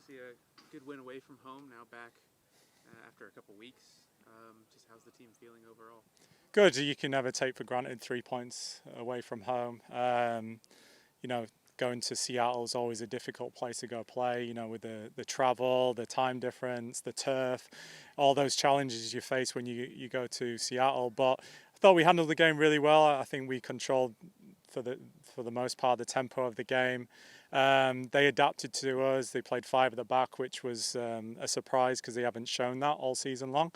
obviously a good win away from home. Now back after a couple weeks. Just how's the team feeling overall? Good. You can never take for granted 3 points away from home. You know, going to Seattle is always a difficult place to go play. You know, with the travel, the time difference, the turf, all those challenges you face when you go to Seattle. But I thought we handled the game really well. I think we controlled for the most part the tempo of the game. They adapted to us. They played five at the back, which was a surprise because they haven't shown that all season long.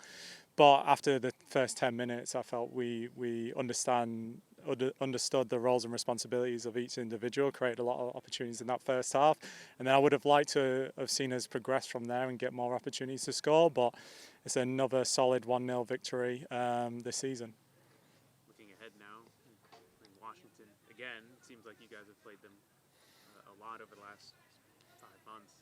But after the first 10 minutes, I felt we understood the roles and responsibilities of each individual, created a lot of opportunities in that first half. And then I would have liked to have seen us progress from there and get more opportunities to score. But it's another solid 1-0 victory this season. Looking ahead now, in Washington again, it seems like you guys have played them a lot over the last 5 months.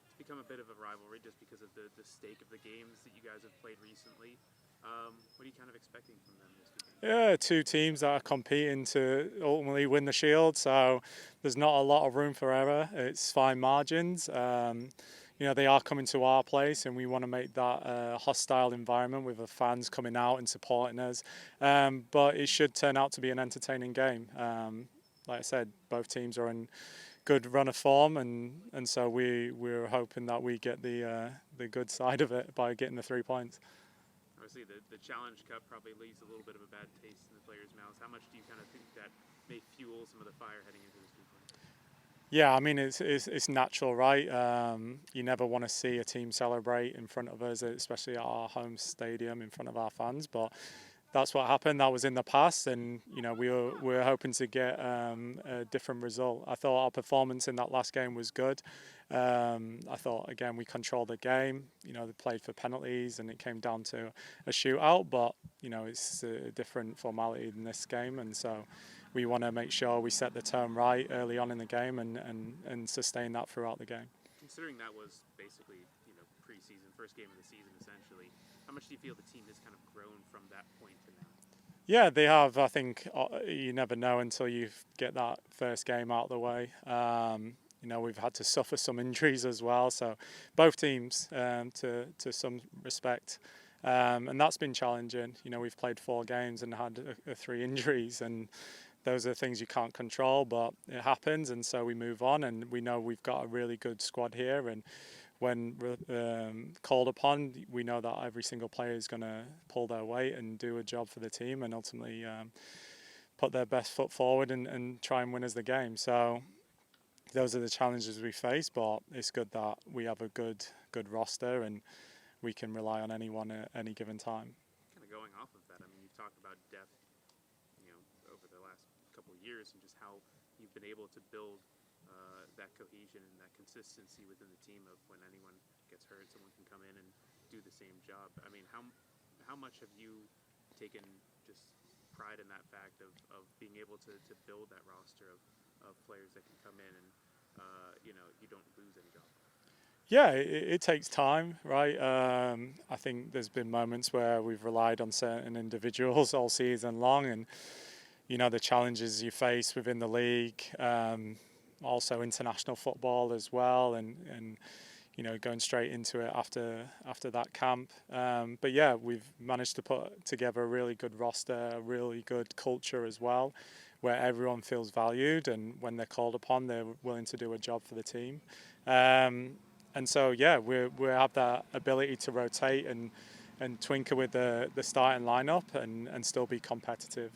It's become a bit of a rivalry just because of the stake of the games that you guys have played recently. What are you kind of expecting from them this weekend? Yeah, two teams that are competing to ultimately win the Shield, so there's not a lot of room for error. It's fine margins. They are coming to our place, and we want to make that a hostile environment with the fans coming out and supporting us. But it should turn out to be an entertaining game. Like I said, both teams are in good run of form, and so we're hoping that we get the good side of it by getting the 3 points. Obviously, the Challenge Cup probably leaves a little bit of a bad taste in the players' mouths. How much do you kind of think that may fuel some of the fire heading into this weekend? Yeah, I mean it's natural, right? You never want to see a team celebrate in front of us, especially at our home stadium in front of our fans. But that's what happened. That was in the past, and we were hoping to get a different result. I thought our performance in that last game was good. I thought again we controlled the game. They played for penalties, and it came down to a shootout. But it's a different formality in this game, and so we want to make sure we set the tone right early on in the game and sustain that throughout the game. Considering that was basically preseason, first game of the season essentially, how much do you feel the team has kind of grown from that point to now? Yeah, they have. I think you never know until you get that first game out of the way. We've had to suffer some injuries as well, so both teams to some respect, and that's been challenging. We've played 4 games and had 3 injuries, and those are things you can't control, but it happens, and so we move on, and we know we've got a really good squad here, and when called upon, we know that every single player is going to pull their weight and do a job for the team and ultimately put their best foot forward and try and win us the game. So those are the challenges we face, but it's good that we have a good roster and we can rely on anyone at any given time. Kind of going off of that, I mean, you've talked about depth, over the last couple of years and just how you've been able to build that cohesion and that consistency within the team of when anyone gets hurt, someone can come in and do the same job. I mean, how much have you taken just pride in that fact of being able to build that roster of players that can come in and, you don't lose any job? Yeah, it takes time, right? I think there's been moments where we've relied on certain individuals all season long, and the challenges you face within the league, also international football as well, and going straight into it after that camp. But yeah, we've managed to put together a really good roster, a really good culture as well, where everyone feels valued, and when they're called upon, they're willing to do a job for the team. And so yeah, we have that ability to rotate and twinkle with the starting lineup and still be competitive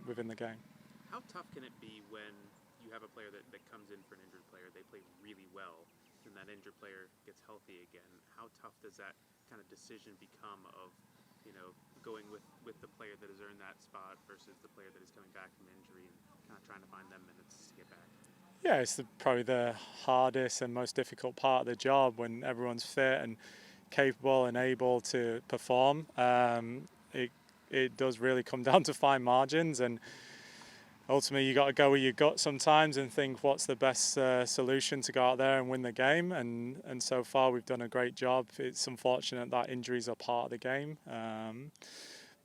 within the game. How tough can it be when you have a player that comes in for an injured player, they play really well, and that injured player gets healthy again? How tough does that kind of decision become of, going with the player that has earned that spot versus the player that is coming back from injury and kind of trying to find them minutes to get back? Yeah, it's probably the hardest and most difficult part of the job when everyone's fit and capable and able to perform. It does really come down to fine margins, and ultimately you got to go where you got sometimes and think what's the best solution to go out there and win the game. And so far we've done a great job. It's unfortunate that injuries are part of the game.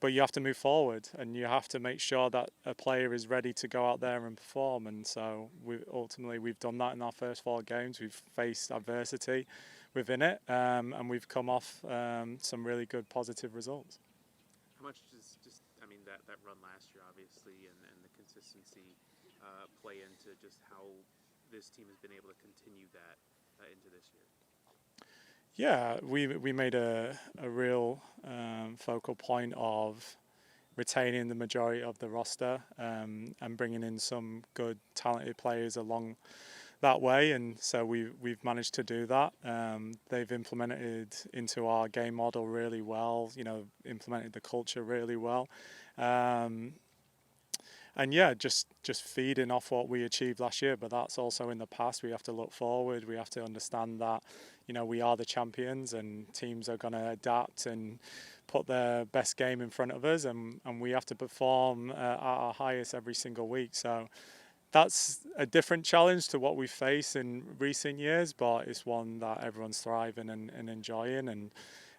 but you have to move forward, and you have to make sure that a player is ready to go out there and perform. And so we've done that in our first 4 games. We've faced adversity within it, and we've come off some really good positive results. How much does that run last year, obviously, and the consistency play into just how this team has been able to continue that into this year? Yeah, we made a real focal point of retaining the majority of the roster, and bringing in some good, talented players along that way, and so we've managed to do that. They've implemented into our game model really well. Implemented the culture really well. And yeah, just feeding off what we achieved last year, but that's also in the past. We have to look forward. We have to understand that, we are the champions, and teams are going to adapt and put their best game in front of us, and we have to perform at our highest every single week. So that's a different challenge to what we face in recent years, but it's one that everyone's thriving and enjoying,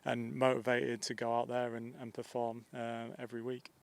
and motivated to go out there and perform every week.